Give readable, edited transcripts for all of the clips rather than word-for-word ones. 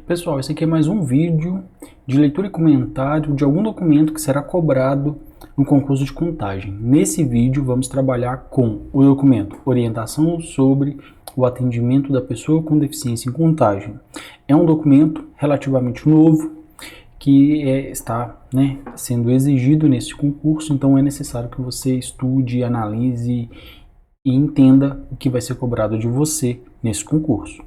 Pessoal, esse aqui é mais um vídeo de leitura e comentário de algum documento que será cobrado no concurso de contagem. Nesse vídeo vamos trabalhar com o documento Orientação sobre o atendimento da pessoa com deficiência em contagem. É um documento relativamente novo que está sendo exigido nesse concurso, então é necessário que você estude, analise e entenda o que vai ser cobrado de você nesse concurso.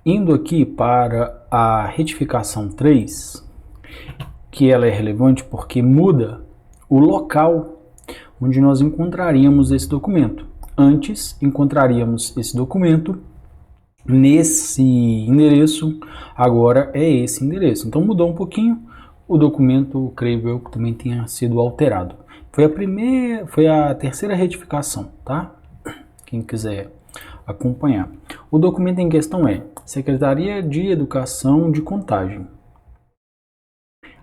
Indo aqui para a retificação 3, que ela é relevante porque muda o local onde nós encontraríamos esse documento. Antes, encontraríamos esse documento nesse endereço, agora é esse endereço. Então mudou um pouquinho, o documento, creio eu, que também tenha sido alterado. Foi a terceira retificação, tá? Quem quiser acompanhar. O documento em questão é Secretaria de Educação de Contagem.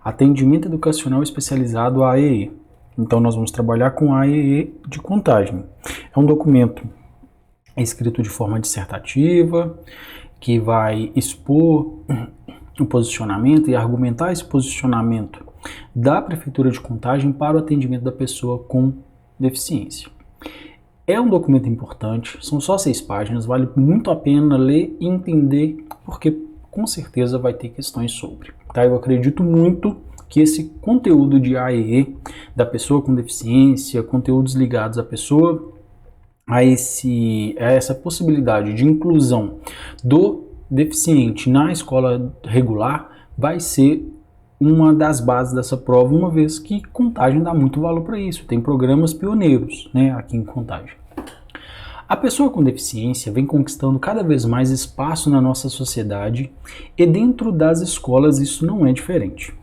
Atendimento Educacional Especializado AEE. Então nós vamos trabalhar com AEE de contagem. É um documento escrito de forma dissertativa, que vai expor o posicionamento e argumentar esse posicionamento da Prefeitura de Contagem para o atendimento da pessoa com deficiência. É um documento importante, são só 6 páginas, vale muito a pena ler e entender, porque com certeza vai ter questões sobre. Tá? Eu acredito muito que esse conteúdo de AEE, da pessoa com deficiência, conteúdos ligados à pessoa, a essa possibilidade de inclusão do deficiente na escola regular, vai ser uma das bases dessa prova, uma vez que Contagem dá muito valor para isso. Tem programas pioneiros aqui em Contagem. A pessoa com deficiência vem conquistando cada vez mais espaço na nossa sociedade e dentro das escolas isso não é diferente.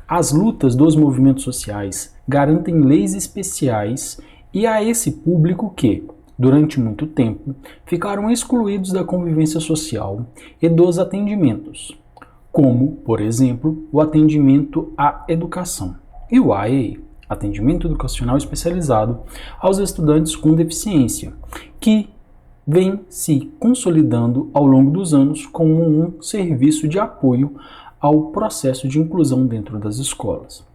As lutas dos movimentos sociais garantem leis especiais e a esse público que, durante muito tempo, ficaram excluídos da convivência social e dos atendimentos, como, por exemplo, o atendimento à educação e o AEE, Atendimento Educacional Especializado aos estudantes com deficiência, que vem se consolidando ao longo dos anos como um serviço de apoio ao processo de inclusão dentro das escolas.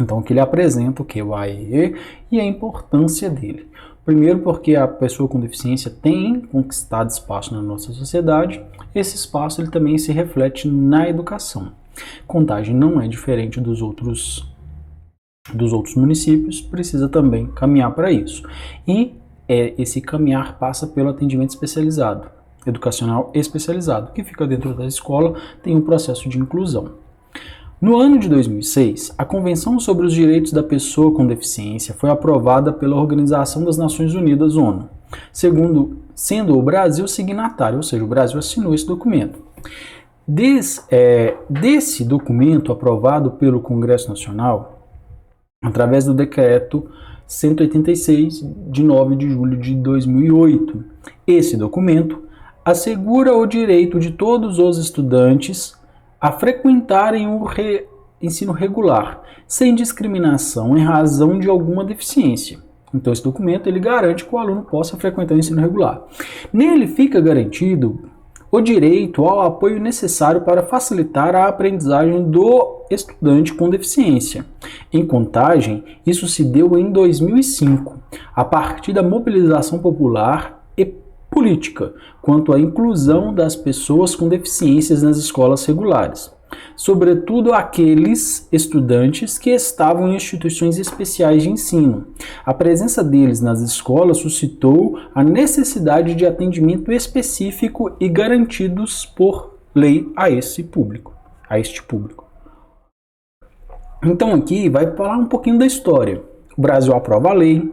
Então, que ele apresenta o que é o AEE e a importância dele. Primeiro, porque a pessoa com deficiência tem conquistado espaço na nossa sociedade, esse espaço ele também se reflete na educação. Contagem não é diferente dos outros municípios, precisa também caminhar para isso. E esse caminhar passa pelo atendimento especializado, educacional especializado, que fica dentro da escola, tem um processo de inclusão. No ano de 2006, a Convenção sobre os Direitos da Pessoa com Deficiência foi aprovada pela Organização das Nações Unidas, ONU, sendo o Brasil signatário, ou seja, o Brasil assinou esse documento. Desse documento aprovado pelo Congresso Nacional, através do Decreto 186, de 9 de julho de 2008, esse documento assegura o direito de todos os estudantes a frequentarem o ensino regular, sem discriminação em razão de alguma deficiência. Então esse documento ele garante que o aluno possa frequentar o ensino regular. Nele fica garantido o direito ao apoio necessário para facilitar a aprendizagem do estudante com deficiência. Em Contagem, isso se deu em 2005, a partir da mobilização popular e política quanto à inclusão das pessoas com deficiências nas escolas regulares, sobretudo aqueles estudantes que estavam em instituições especiais de ensino. A presença deles nas escolas suscitou a necessidade de atendimento específico e garantidos por lei a este público. Então aqui vai falar um pouquinho da história. O Brasil aprova a lei.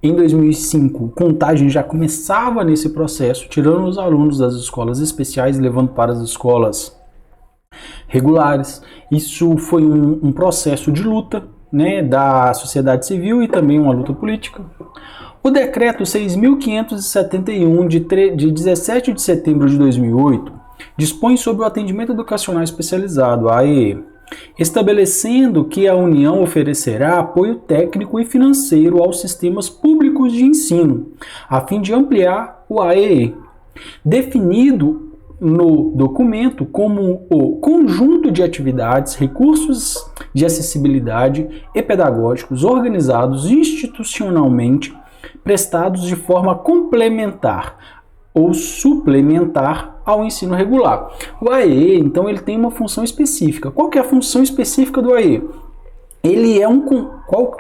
Em 2005, Contagem já começava nesse processo, tirando os alunos das escolas especiais e levando para as escolas regulares. Isso foi um processo de luta da sociedade civil e também uma luta política. O Decreto 6.571, de 17 de setembro de 2008, dispõe sobre o atendimento educacional especializado, AEE, estabelecendo que a União oferecerá apoio técnico e financeiro aos sistemas públicos de ensino, a fim de ampliar o AEE. definido no documento como o conjunto de atividades, recursos de acessibilidade e pedagógicos organizados institucionalmente, prestados de forma complementar ou suplementar ao ensino regular. O AEE, então, ele tem uma função específica. Qual que é a função específica do AEE? Ele é o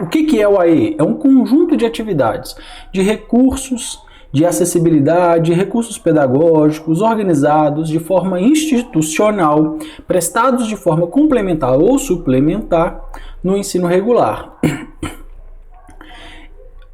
que é o AEE? É um conjunto de atividades, de recursos de acessibilidade, recursos pedagógicos organizados de forma institucional, prestados de forma complementar ou suplementar no ensino regular.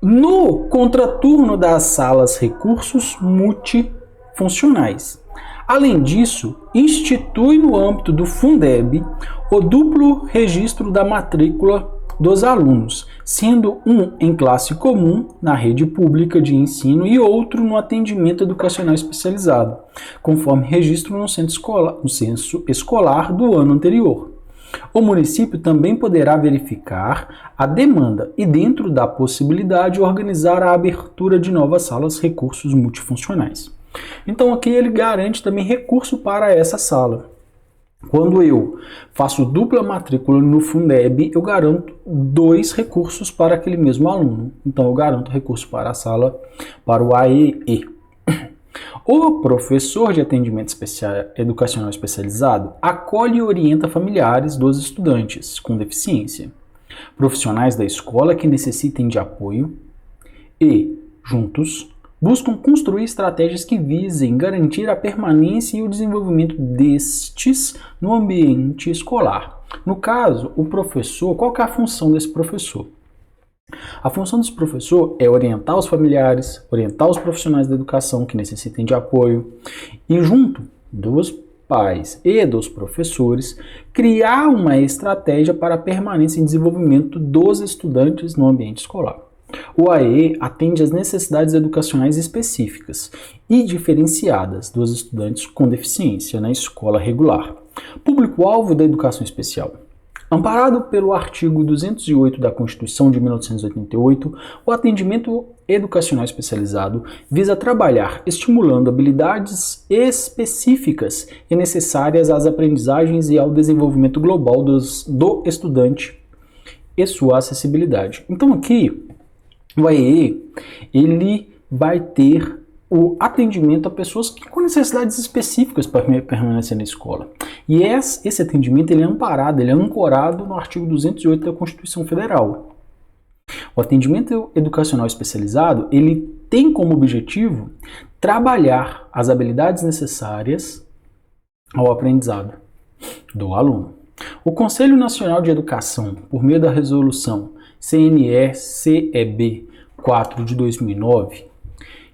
No contraturno das salas recursos multifuncionais. Além disso, institui no âmbito do Fundeb o duplo registro da matrícula dos alunos, sendo um em classe comum na rede pública de ensino e outro no atendimento educacional especializado, conforme registro no censo escolar do ano anterior. O município também poderá verificar a demanda e, dentro da possibilidade, organizar a abertura de novas salas recursos multifuncionais. Então aqui ele garante também recurso para essa sala. Quando eu faço dupla matrícula no Fundeb, eu garanto 2 recursos para aquele mesmo aluno. Então eu garanto recurso para a sala, para o AEE. O professor de atendimento educacional especializado acolhe e orienta familiares dos estudantes com deficiência, profissionais da escola que necessitem de apoio e, juntos, buscam construir estratégias que visem garantir a permanência e o desenvolvimento destes no ambiente escolar. No caso, o professor, qual que é a função desse professor? A função desse professor é orientar os familiares, orientar os profissionais da educação que necessitem de apoio e, junto dos pais e dos professores, criar uma estratégia para a permanência e desenvolvimento dos estudantes no ambiente escolar. O AEE atende às necessidades educacionais específicas e diferenciadas dos estudantes com deficiência na escola regular. Público-alvo da educação especial. Amparado pelo artigo 208 da Constituição de 1988, o atendimento educacional especializado visa trabalhar estimulando habilidades específicas e necessárias às aprendizagens e ao desenvolvimento global do estudante e sua acessibilidade. Então aqui, o AEE, ele vai ter o atendimento a pessoas com necessidades específicas para permanecer na escola. E esse atendimento ele é amparado, ele é ancorado no artigo 208 da Constituição Federal. O atendimento educacional especializado, ele tem como objetivo trabalhar as habilidades necessárias ao aprendizado do aluno. O Conselho Nacional de Educação, por meio da resolução CNE-CEB 4 de 2009,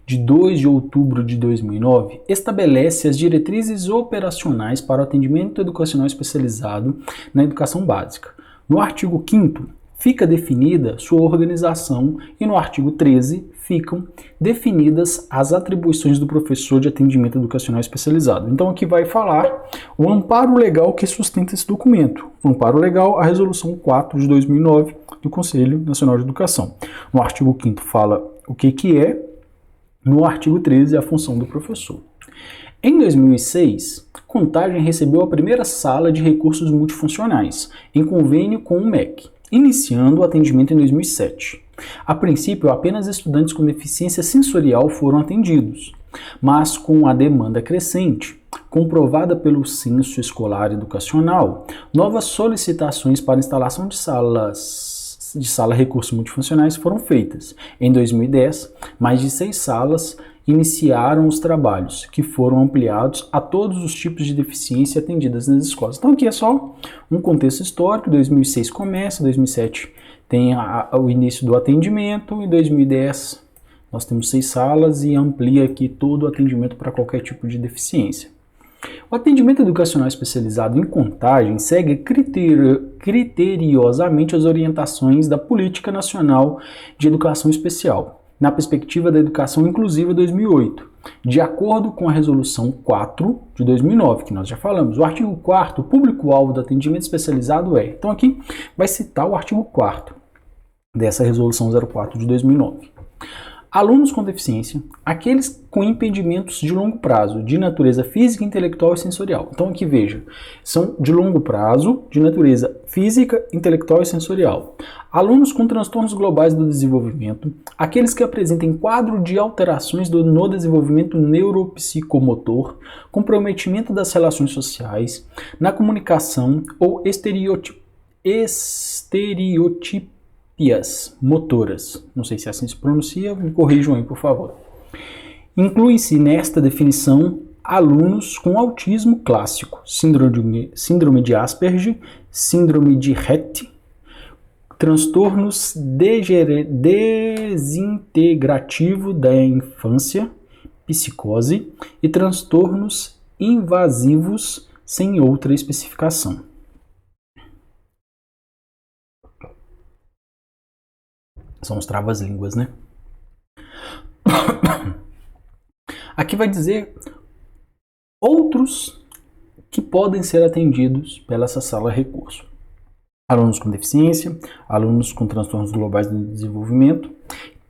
de 2 de outubro de 2009, estabelece as diretrizes operacionais para o atendimento educacional especializado na educação básica. No artigo 5º, fica definida sua organização e no artigo 13 ficam definidas as atribuições do professor de atendimento educacional especializado. Então aqui vai falar o amparo legal que sustenta esse documento. O amparo legal, a resolução 4 de 2009 do Conselho Nacional de Educação. No artigo 5º fala o que é, no artigo 13 a função do professor. Em 2006, Contagem recebeu a primeira sala de recursos multifuncionais, em convênio com o MEC, iniciando o atendimento em 2007. A princípio, apenas estudantes com deficiência sensorial foram atendidos, mas com a demanda crescente, comprovada pelo Censo Escolar Educacional, novas solicitações para instalação de sala recursos multifuncionais foram feitas. Em 2010, mais de 6 salas iniciaram os trabalhos, que foram ampliados a todos os tipos de deficiência atendidas nas escolas. Então aqui é só um contexto histórico, 2006 começa, 2007 tem o início do atendimento, em 2010 nós temos 6 salas e amplia aqui todo o atendimento para qualquer tipo de deficiência. O atendimento educacional especializado em Contagem segue criteriosamente as orientações da Política Nacional de Educação Especial, na perspectiva da Educação Inclusiva 2008, de acordo com a Resolução 4 de 2009, que nós já falamos. O artigo 4º, o público-alvo do atendimento especializado é... Então aqui vai citar o artigo 4º dessa Resolução 04 de 2009. Alunos com deficiência, aqueles com impedimentos de longo prazo, de natureza física, intelectual e sensorial. Então aqui veja, são de longo prazo, de natureza física, intelectual e sensorial. Alunos com transtornos globais do desenvolvimento, aqueles que apresentem quadro de alterações no desenvolvimento neuropsicomotor, comprometimento das relações sociais, na comunicação ou estereotipias motoras. Não sei se assim se pronuncia, me corrijam aí, por favor. Inclui-se nesta definição alunos com autismo clássico, síndrome de Asperger, síndrome de Rett, transtornos desintegrativo da infância, psicose e transtornos invasivos sem outra especificação. São os travas-línguas, né? Aqui vai dizer outros que podem ser atendidos pela essa sala recurso. Alunos com deficiência, alunos com transtornos globais do desenvolvimento,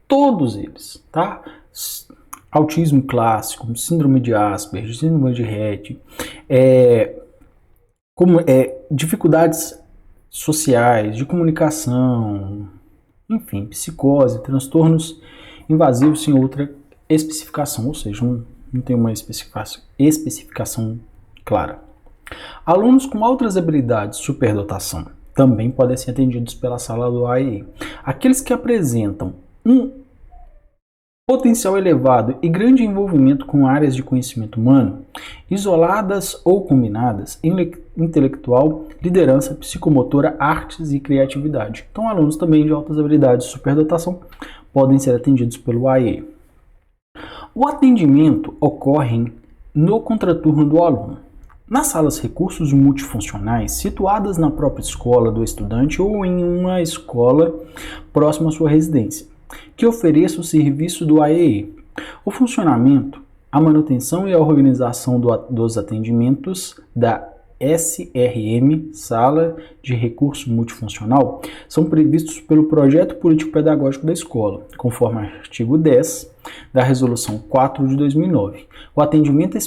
todos eles, tá? Autismo clássico, síndrome de Asperger, síndrome de Rett, dificuldades sociais, de comunicação, enfim, psicose, transtornos invasivos sem outra especificação, ou seja, não tem uma especificação clara. Alunos com outras habilidades, superdotação, também podem ser atendidos pela sala do AEE. Aqueles que apresentam um potencial elevado e grande envolvimento com áreas de conhecimento humano, isoladas ou combinadas, intelectual, liderança, psicomotora, artes e criatividade. Então, alunos também de altas habilidades, superdotação, podem ser atendidos pelo AEE. O atendimento ocorre no contraturno do aluno. Nas salas recursos multifuncionais, situadas na própria escola do estudante ou em uma escola próxima à sua residência, que ofereça o serviço do AEE. O funcionamento, a manutenção e a organização dos atendimentos da SRM, Sala de Recurso Multifuncional, são previstos pelo Projeto Político-Pedagógico da Escola, conforme o artigo 10 da Resolução 4 de 2009. O atendimento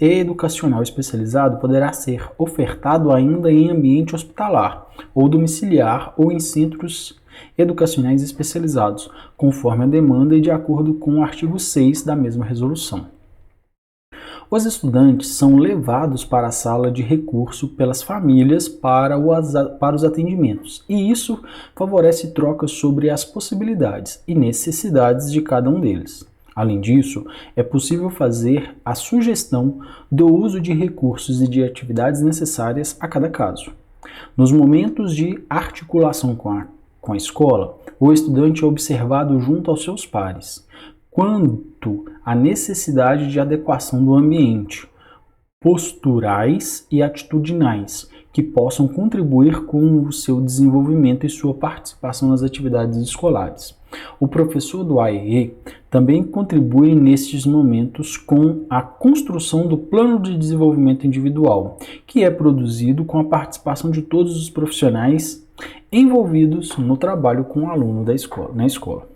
educacional especializado poderá ser ofertado ainda em ambiente hospitalar ou domiciliar ou em centros educacionais especializados, conforme a demanda e de acordo com o artigo 6 da mesma resolução. Os estudantes são levados para a sala de recurso pelas famílias para os atendimentos, e isso favorece trocas sobre as possibilidades e necessidades de cada um deles. Além disso, é possível fazer a sugestão do uso de recursos e de atividades necessárias a cada caso. Nos momentos de articulação com a escola, o estudante é observado junto aos seus pares, quanto à necessidade de adequação do ambiente, posturais e atitudinais, que possam contribuir com o seu desenvolvimento e sua participação nas atividades escolares. O professor do AEE também contribui nestes momentos com a construção do plano de desenvolvimento individual, que é produzido com a participação de todos os profissionais envolvidos no trabalho com o aluno na escola.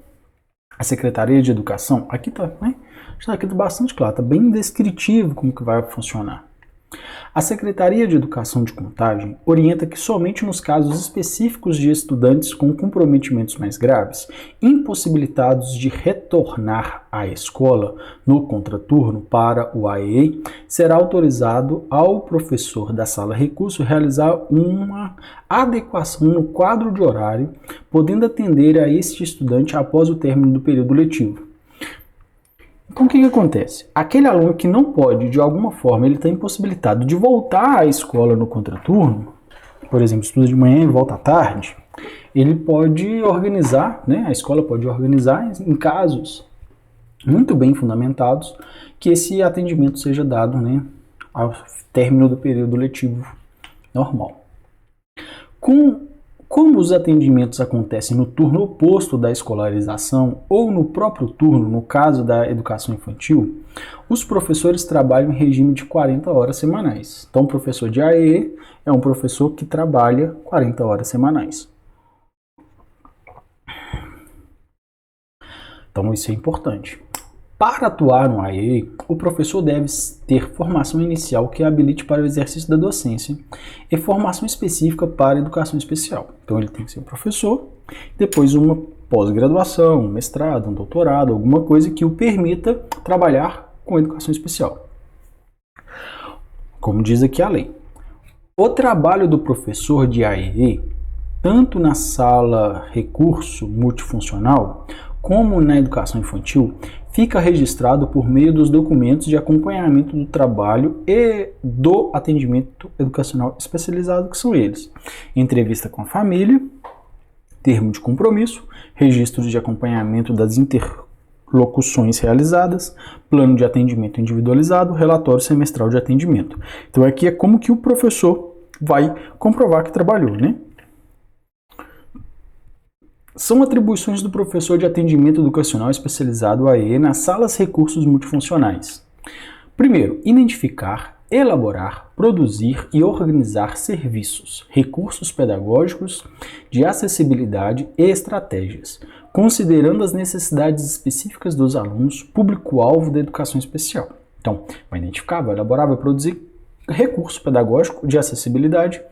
A Secretaria de Educação, aqui está, né? Está aqui bastante claro, está bem descritivo como que vai funcionar. A Secretaria de Educação de Contagem orienta que somente nos casos específicos de estudantes com comprometimentos mais graves, impossibilitados de retornar à escola no contraturno para o AEE, será autorizado ao professor da sala recurso realizar uma adequação no quadro de horário, podendo atender a este estudante após o término do período letivo. Então, o que acontece? Aquele aluno que não pode, de alguma forma, ele está impossibilitado de voltar à escola no contraturno, por exemplo, estuda de manhã e volta à tarde, ele pode organizar, né? A escola pode organizar, em casos muito bem fundamentados, que esse atendimento seja dado, né, ao término do período letivo normal. Como os atendimentos acontecem no turno oposto da escolarização ou no próprio turno, no caso da educação infantil, os professores trabalham em regime de 40 horas semanais. Então, o professor de AEE é um professor que trabalha 40 horas semanais. Então isso é importante. Para atuar no AEE, o professor deve ter formação inicial que habilite para o exercício da docência e formação específica para a educação especial. Então ele tem que ser um professor, depois uma pós-graduação, um mestrado, um doutorado, alguma coisa que o permita trabalhar com educação especial. Como diz aqui a lei. O trabalho do professor de AEE, tanto na sala recurso multifuncional, como na educação infantil, fica registrado por meio dos documentos de acompanhamento do trabalho e do atendimento educacional especializado, que são eles: entrevista com a família, termo de compromisso, registro de acompanhamento das interlocuções realizadas, plano de atendimento individualizado, relatório semestral de atendimento. Então aqui é como que o professor vai comprovar que trabalhou, né? São atribuições do professor de atendimento educacional especializado AE nas salas recursos multifuncionais. Primeiro, identificar, elaborar, produzir e organizar serviços, recursos pedagógicos de acessibilidade e estratégias, considerando as necessidades específicas dos alunos, público-alvo da educação especial. Então, vai identificar, vai elaborar, vai produzir recurso pedagógico de acessibilidade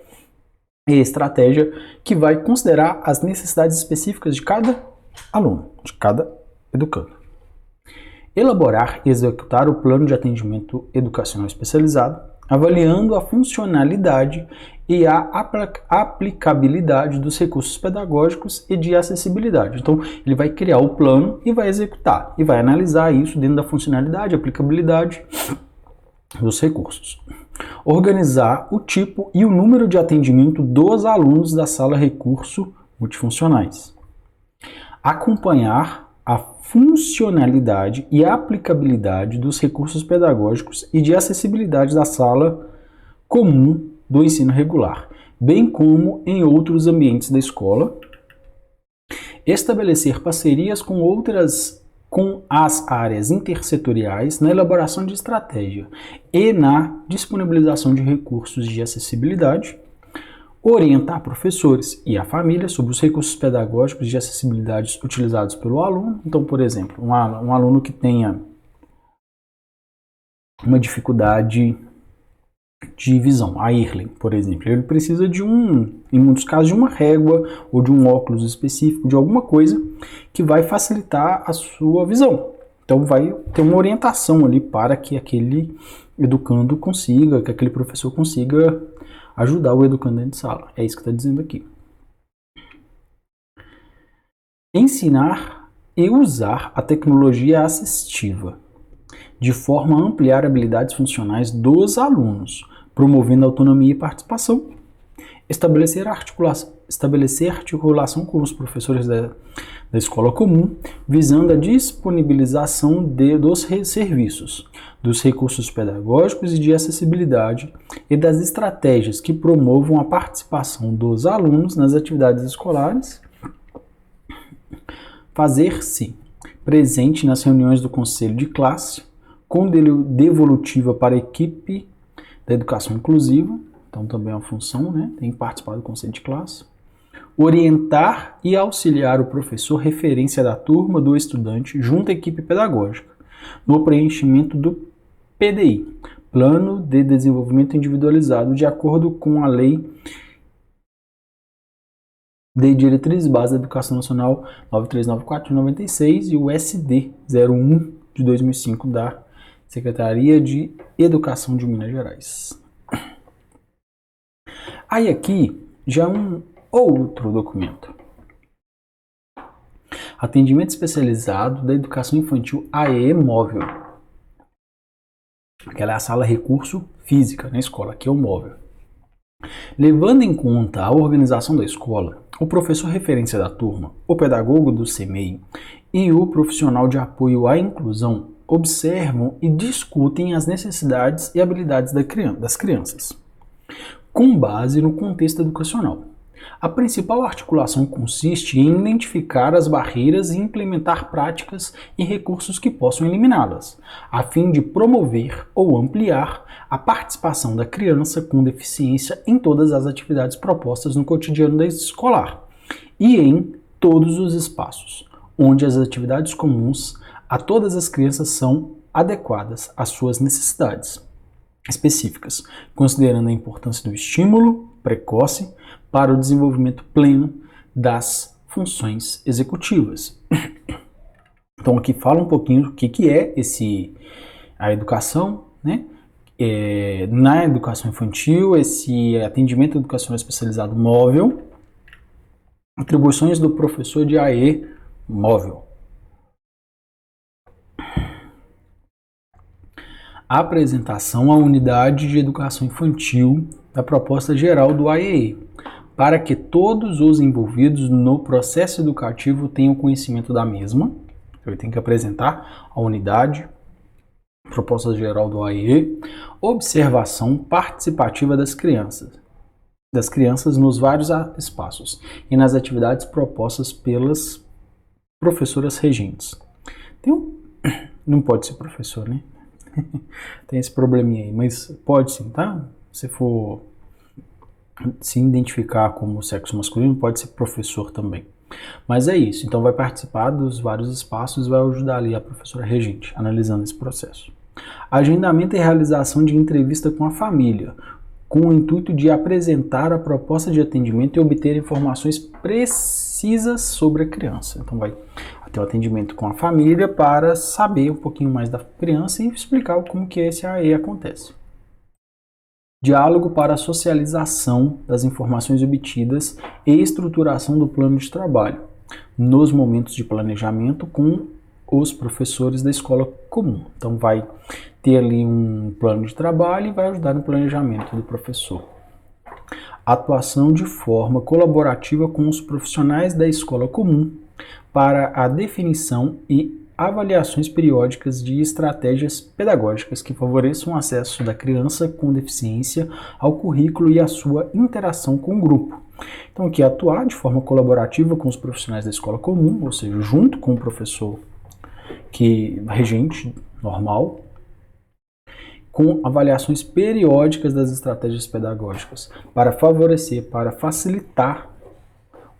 e estratégia que vai considerar as necessidades específicas de cada aluno, de cada educando. Elaborar e executar o plano de atendimento educacional especializado, avaliando a funcionalidade e a aplicabilidade dos recursos pedagógicos e de acessibilidade. Então, ele vai criar o plano e vai executar, e vai analisar isso dentro da funcionalidade, aplicabilidade dos recursos. Organizar o tipo e o número de atendimento dos alunos da sala recurso multifuncionais. Acompanhar a funcionalidade e a aplicabilidade dos recursos pedagógicos e de acessibilidade da sala comum do ensino regular, bem como em outros ambientes da escola. Estabelecer parcerias com as áreas intersetoriais na elaboração de estratégia e na disponibilização de recursos de acessibilidade, orientar professores e a família sobre os recursos pedagógicos de acessibilidade utilizados pelo aluno. Então, por exemplo, um aluno que tenha uma dificuldade de visão, a Early, por exemplo, ele precisa em muitos casos, de uma régua ou de um óculos específico, de alguma coisa que vai facilitar a sua visão. Então vai ter uma orientação ali para que aquele educando consiga, que aquele professor consiga ajudar o educando dentro de sala. É isso que está dizendo aqui. Ensinar e usar a tecnologia assistiva, de forma a ampliar habilidades funcionais dos alunos, promovendo autonomia e participação. Estabelecer articulação com os professores da escola comum, visando a disponibilização dos serviços, dos recursos pedagógicos e de acessibilidade e das estratégias que promovam a participação dos alunos nas atividades escolares. Fazer-se presente nas reuniões do conselho de classe, com devolutiva para a equipe da educação inclusiva, então também é uma função, né? Tem que participar do conselho de classe. Orientar e auxiliar o professor referência da turma do estudante junto à equipe pedagógica, no preenchimento do PDI, Plano de Desenvolvimento Individualizado, de acordo com a Lei de Diretrizes Básicas da Educação Nacional 9394 de 96 e o SD 01 de 2005 da Secretaria de Educação de Minas Gerais. Aí aqui já um outro documento. Atendimento especializado da educação infantil AE móvel. Aquela é a sala recurso física na escola, aqui é o móvel. Levando em conta a organização da escola, o professor referência da turma, o pedagogo do CMEI e o profissional de apoio à inclusão observam e discutem as necessidades e habilidades das crianças, com base no contexto educacional. A principal articulação consiste em identificar as barreiras e implementar práticas e recursos que possam eliminá-las, a fim de promover ou ampliar a participação da criança com deficiência em todas as atividades propostas no cotidiano da escolar e em todos os espaços, onde as atividades comuns a todas as crianças são adequadas às suas necessidades específicas, considerando a importância do estímulo precoce para o desenvolvimento pleno das funções executivas. Então aqui fala um pouquinho do que é a educação, né? Na educação infantil, esse atendimento educacional especializado móvel, atribuições do professor de AE móvel. A apresentação à unidade de educação infantil da proposta geral do AEE, para que todos os envolvidos no processo educativo tenham conhecimento da mesma. Eu tenho que apresentar a unidade, proposta geral do AEE, observação participativa das crianças nos vários espaços e nas atividades propostas pelas professoras regentes. Não pode ser professor, né? Tem esse probleminha aí, mas pode sim, tá? Se for se identificar como sexo masculino, pode ser professor também. Mas é isso, então vai participar dos vários espaços e vai ajudar ali a professora regente, analisando esse processo. Agendamento e realização de entrevista com a família, com o intuito de apresentar a proposta de atendimento e obter informações precisas sobre a criança. Então vai ter o atendimento com a família para saber um pouquinho mais da criança e explicar como que esse AE acontece. Diálogo para a socialização das informações obtidas e estruturação do plano de trabalho, nos momentos de planejamento com os professores da escola comum. Então vai ter ali um plano de trabalho e vai ajudar no planejamento do professor. Atuação de forma colaborativa com os profissionais da escola comum para a definição e avaliações periódicas de estratégias pedagógicas que favoreçam o acesso da criança com deficiência ao currículo e a sua interação com o grupo. Então aqui atuar de forma colaborativa com os profissionais da escola comum, ou seja, junto com o professor regente normal, com avaliações periódicas das estratégias pedagógicas para favorecer, para facilitar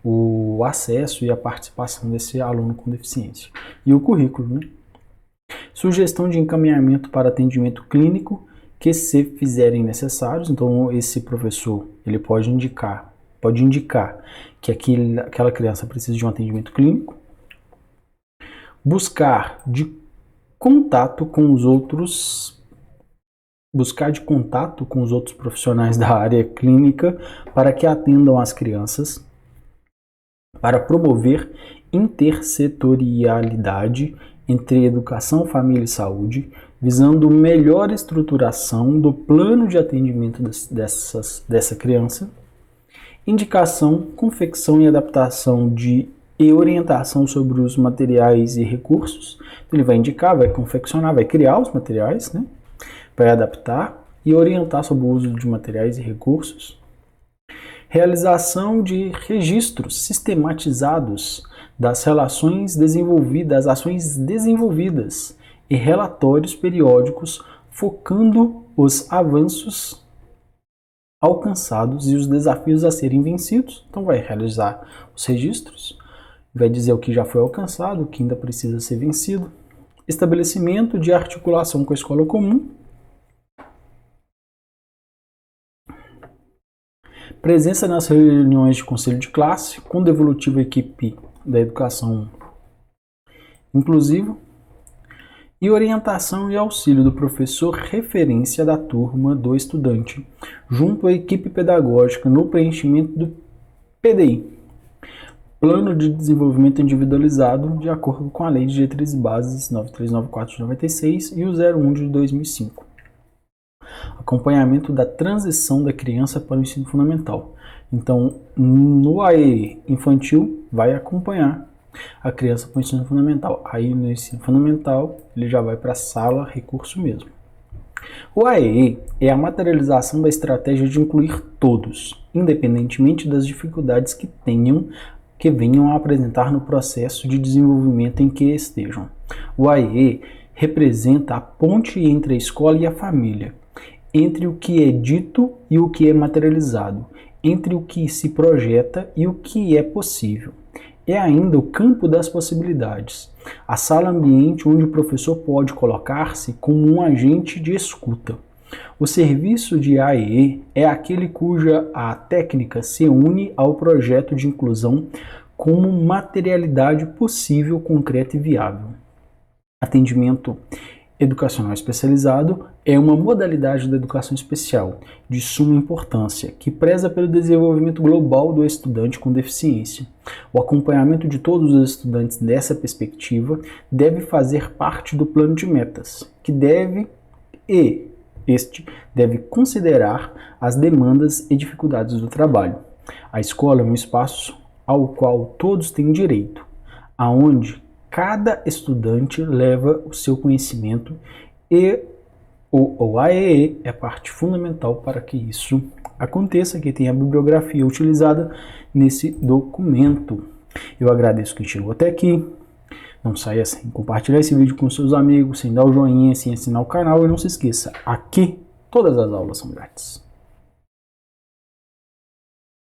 o acesso e a participação desse aluno com deficiência. E o currículo, né? Sugestão de encaminhamento para atendimento clínico que se fizerem necessários. Então esse professor ele pode indicar que aquela criança precisa de um atendimento clínico. Buscar de contato com os outros profissionais da área clínica para que atendam as crianças, para promover intersetorialidade entre educação, família e saúde, visando melhor estruturação do plano de atendimento dessa criança, indicação, confecção e adaptação e orientação sobre os materiais e recursos. Então, ele vai indicar, vai confeccionar, vai criar os materiais, né? Vai adaptar e orientar sobre o uso de materiais e recursos. Realização de registros sistematizados das relações desenvolvidas, ações desenvolvidas e relatórios periódicos focando os avanços alcançados e os desafios a serem vencidos. Então vai realizar os registros, vai dizer o que já foi alcançado, o que ainda precisa ser vencido. Estabelecimento de articulação com a escola comum. Presença nas reuniões de conselho de classe, com devolutiva equipe da educação inclusiva. E orientação e auxílio do professor referência da turma do estudante, junto à equipe pedagógica no preenchimento do PDI, Plano de Desenvolvimento Individualizado, de acordo com a Lei de Diretrizes Bases 9394 de 96 e o 01 de 2005. Acompanhamento da transição da criança para o ensino fundamental. Então, no AE infantil, vai acompanhar a criança para o ensino fundamental. Aí, no ensino fundamental, ele já vai para a sala recurso mesmo. O AEE é a materialização da estratégia de incluir todos, independentemente das dificuldades que venham a apresentar no processo de desenvolvimento em que estejam. O AEE representa a ponte entre a escola e a família, entre o que é dito e o que é materializado, entre o que se projeta e o que é possível, é ainda o campo das possibilidades, a sala ambiente onde o professor pode colocar-se como um agente de escuta. O serviço de AEE é aquele cuja a técnica se une ao projeto de inclusão como materialidade possível, concreta e viável. Atendimento educacional especializado é uma modalidade da educação especial de suma importância, que preza pelo desenvolvimento global do estudante com deficiência. O acompanhamento de todos os estudantes dessa perspectiva deve fazer parte do plano de metas, que este deve considerar as demandas e dificuldades do trabalho. A escola é um espaço ao qual todos têm direito, aonde cada estudante leva o seu conhecimento e o AEE é parte fundamental para que isso aconteça, que tem a bibliografia utilizada nesse documento. Eu agradeço quem chegou até aqui. Não saia sem compartilhar esse vídeo com seus amigos, sem dar o joinha, sem assinar o canal e não se esqueça, aqui todas as aulas são grátis.